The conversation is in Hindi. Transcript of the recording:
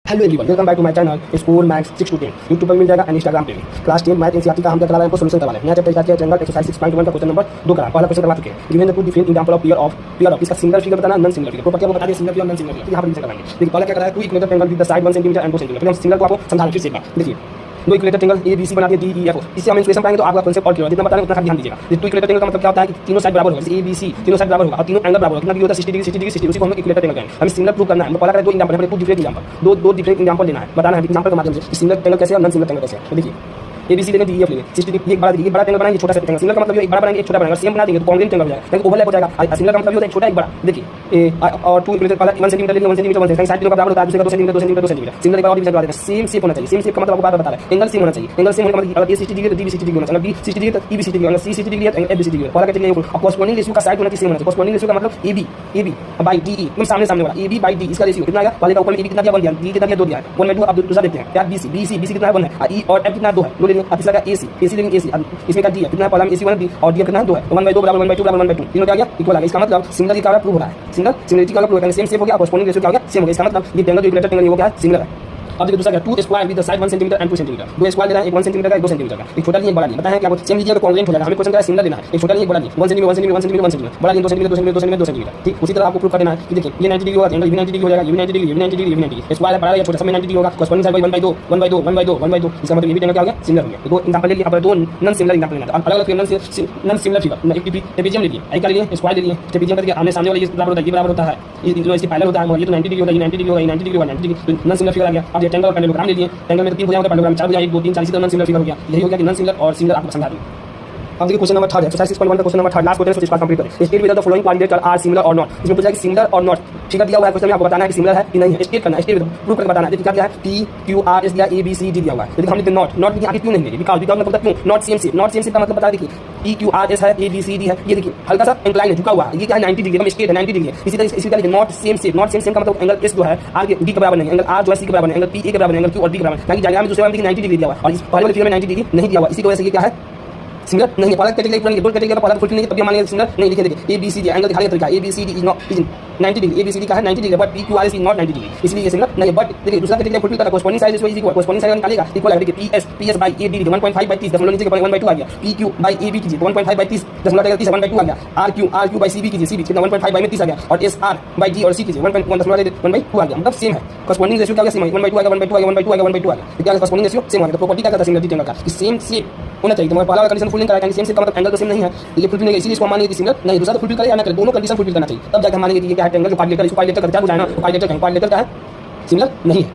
Hello everyone, welcome back to my channel school maths 6 to 10 YouTube पर मिल जाएगा एंड इंस्टाग्राम पे भी। क्लास 10 मैथ एनसीईआरटी का हम क्या करा रहे हैं, सोल्यूशन करवा रहे हैं। नया चैप्टर स्टार्ट किया ट्रायंगल एक्सरसाइज 6.1 का क्वेश्चन नंबर 2 करा। पहला क्वेश्चन करवा चुके हैं। Given the two different example of pair of इसका सिंगल फिगर बताना, नॉन सिंगल फिगर। प्रॉपर्टी आपको बता दिया, single figure non single figure. यहां पर डिस्कस करेंगे। देखिए पहला क्या करा है, two equilateral triangle with the side 1 centimetre and 2 centimetre. फिर हम सिंगल को आपको समझा रहे हैं फिर से एक बार। देखिए दो equilateral triangle A B C बना दिया डी ई एफ। इससे हम इक्वेशन पाएंगे तो आपका कांसेप्ट और क्लियर होगा। जितना बताने उतना ध्यान दीजिएगा। टू इक्विलेटरल ट्रायंगल का मतलब क्या होता है कि तीनों साइड बराबर होगा। जैसे ए बी सी तीनों साइड बराबर होगा और तीनों एंगल बराबर होगा। कितना भी होता है 60 डिग्री 60 डिग्री 60 उसी को हम इक्विलेटरल ट्रायंगल कहेंगे। हमें सिंगल प्रूव करना है। तो पहला करें दो एग्जांपल है, टू डिफरेंट एग्जांपल, दो डिफरेंट एग्जांपल लेना है, बताना है एग्जांपल के माध्यम से सिंगल ट्रायंगल कैसे है और नॉन सिंगल ट्रायंगल कैसे है। तो देखिए ए बी सी लेंगे डी ई एफ लेंगे 60 डिग्री। एक बड़ा ट्रायंगल बनाएंगे, छोटा सा ट्रायंगल। सिंगल का मतलब एक बड़ा बनाएंगे एक छोटा बनाएंगे, सेम बना देंगे तो कॉन्ग्रुएंट ट्रायंगल हो जाएगा, लेकिन ओवरलैप हो जाएगा। सिंगल का मतलब होता है छोटा एक बड़ा। देखिए और टू इक्विलेटरल पहला 1 सेंटीमीटर लेंगे 1 सेंटीमीटर 1 सेंटीमीटर साइड तीनों का बराबर होता है, दूसरे का 2 सेंटीमीटर 2 सेंटीमीटर 2 सेंटीमीटर। सिंगल एक बार और डिवीजन करवा देंगे, सेम शेप होना चाहिए। सेम शेप का मतलब आपको बात बता रहा है, एंगल सेम होना चाहिए। एंगल सेम होने का मतलब अगर ए 60 डिग्री तो डी भी 60 डिग्री होना चाहिए, बी 60 डिग्री तो ई भी 60 डिग्री, अगर सी 60 डिग्री है तो ए भी 60 डिग्री। पहला क्या चाहिए, और कॉरस्पॉन्डिंग रेशियो का साइड होना चाहिए, सेम होना चाहिए। कॉरस्पॉन्डिंग रेशियो का मतलब A B by D E, एकदम सामने सामने वाला ए बी बाई डी। इसका रेशियो कितना आएगा, पहले का ऊपर में ए बी कितना दिया 1 दिया, डी कितना दिया 2 दिया है, 1/2। अब दूसरा देखते हैं क्या, बी सी कितना है 1 है, ई और एफ कितना 2 है, 2 लेंगे। अब तीसरा का ए सी लेंगे, ए सी इसमें का डी है कितना है, पहला में ए सी 1 डी और डी कितना है 2 है, तो 1/2 बराबर 1/2 बराबर 1/2 तीनों क्या गया इक्वल आ गया। इसका मतलब सिंगल का प्रूव हो रहा है, सिंगल सिमिलरिटी का प्रूव करेंगे, सेम शेप हो गया, कॉरस्पॉन्डिंग रेशियो क्या हो गया सेम हो गया। इसका मतलब ये ट्रायंगल जो इक्विलेटरल ट्रायंगल वो क्या है, सिंगल है। अब देखिए दूसरा क्या, two square with the side 1 centimetre and 2 centimetre. दो स्क्वायर लेना है, एक 1 सेंटीमीटर का एक 2 सेंटीमीटर का, एक छोटा नहीं एक बड़ा नहीं। बताएं क्या सेम लीजिए तो कॉन्ग्रुएंट हो जाएगा। हमें क्वेश्चन क्या है, सिंगल लेना है, एक छोटा नहीं एक बड़ा नहीं, 1 सेंटीमीटर 1 सेंटीमीटर 1 सेंटीमीटर 1 सेंटीमीटर, बड़ा नहीं 2 सेंटीमीटर 2 सेंटीमीटर 2 सेंटीमीटर 2 सेंटीमीटर। ठीक उसी तरह आपको प्रूव कर देना है कि देखिए ये 90 डिग्री होगा, एंगल भी 90 डिग्री हो जाएगा, ये भी 90 डिग्री ये भी 90 डिग्री ये भी 90 डिग्री। स्क्वायर है बड़ा या छोटा सब में 90 डिग्री होगा। Corresponding side 1/2 1/2 1/2 1/2। इसका मतलब ये भी ट्रायंगल क्या हो गया, सिंगल हो गया। दो एग्जांपल ले लिए, अब दो नॉन सिमिलर एग्जांपल लेना है। अलग अलग नॉन सिमिलर फिगर, एक ट्रेपेजियम ले लिए, एक का ले लिए स्क्वायर ले लिए। ट्रेपेजियम का आमने सामने वाला ये बराबर होता है, ये बराबर होता है, ये जो इसके पैरेलल होता है, ये तो 90 डिग्री होगा, ये 90 डिग्री होगा, ये 90 डिग्री होगा, 90 डिग्री। नॉन सिमिलर फिगर आ गया। अब ये ट्रायंगल और पैरेललोग्राम ले लिए। ट्रायंगल में 3 भुजाएं होता है, पैरेललोग्राम 4 भुजाएं 1 2 3 4 इसी तरह नॉन सिमिलर फिगर हो गया। यही हो गया कि नॉन सिमिलर और सिमिलर आपको समझा दूं। अब देखिए क्वेश्चन नंबर 3 है, एक्सरसाइज 6.1 का क्वेश्चन नंबर 3 लास्ट क्वेश्चन है, इसको कंप्लीट करें। State with the following quadrilateral are similar और नॉट। इसमें पूछा है कि सिमिलर और नॉट फिगर दिया हुआ है, क्वेश्चन में आपको बताना है कि सिमिलर है कि नहीं है। स्टेट करना है, स्टेट प्रूव करके बताना है। देखिए क्या दिया है, पी क्यू आर एस दिया, ए बी सी डी दिया हुआ है। लेकिन हमने नॉट भी आगे क्यों नहीं है, बिकॉज़ मतलब क्यों नॉट सेम शेप का मतलब बता। देखिए पी क्यू आर एस है, ए बी सी डी है, ये देखिए हल्का सा इंक्लाइन है, झुका हुआ है, ये क्या है 90 डिग्री, एकदम स्ट्रेट है 90 डिग्री है। इसी तरह नॉट सेम शेप का मतलब एंगल एस जो है आर के डी के बराबर नहीं, एंगल आर जो है सी के बराबर नहीं, एंगल पी ए के बराबर नहीं, एंगल क्यू और डी के बराबर नहीं। ताकि डायग्राम में दूसरे वाले में 90 डिग्री दिया हुआ है और इस पहले वाले फिगर में 90 डिग्री नहीं दिया हुआ, इसी की वजह से ये क्या है सिंगल नहीं है। पहला कैटेगरी पूरा दो कैटेगरी का पहला फुल नहीं, तब भी मान लेंगे सिंगल नहीं। देखिए A B C D angle दिखाने का तरीका, A B C D is 90 degree, A B C D का है 90 degree, but P Q R S is not 90 degree, इसलिए ये सिंगल नहीं है। बट देखिए दूसरा कैटेगरी फुल करता है, corresponding side is equal, corresponding side निकालेगा इक्वल है। देखिए P S by A D 1.5 by 30 दशमलव नीचे 1/2 आ गया। P Q by A B कीजिए 1.5 बाई 30 दशमलव 30 1/2 आ गया। R Q by C B कीजिए, सी बी कितना 1.5 बाई में 30 आ गया। और एस आर बाई डी और सी कीजिए 1.1 आ गया, मतलब सेम है। कॉरस्पॉन्डिंग रेशियो क्या सेम है, 1/2 आ गया 1/2 आ गया 1/2 आ गया 1/2 आ गया। क्या कॉरस्पॉन्डिंग रेशियो सेम आ गया। तो प्रॉपर्टी क्या कहता है सिंगल ट्रायंगल का, सेम शेप होना चाहिए। तो मैं पहला कंडीशन फुल कराया, सेम शेप का मतलब एंगल तो सेम नहीं है, ये फुलफिल नहीं है, इसलिए इसको मानेंगे कि सिंगल नहीं। दूसरा तो फुलफिल करे या ना करे, दोनों कंडीशन फुलफिल करना चाहिए, तब जाकर मानेंगे कि ये क्या है ट्रायंगल जो क्वाड्रिलेटरल, इसको क्वाड्रिलेटरल का क्या बुझाना, क्वाड्रिलेटर का है सिंगल नहीं है।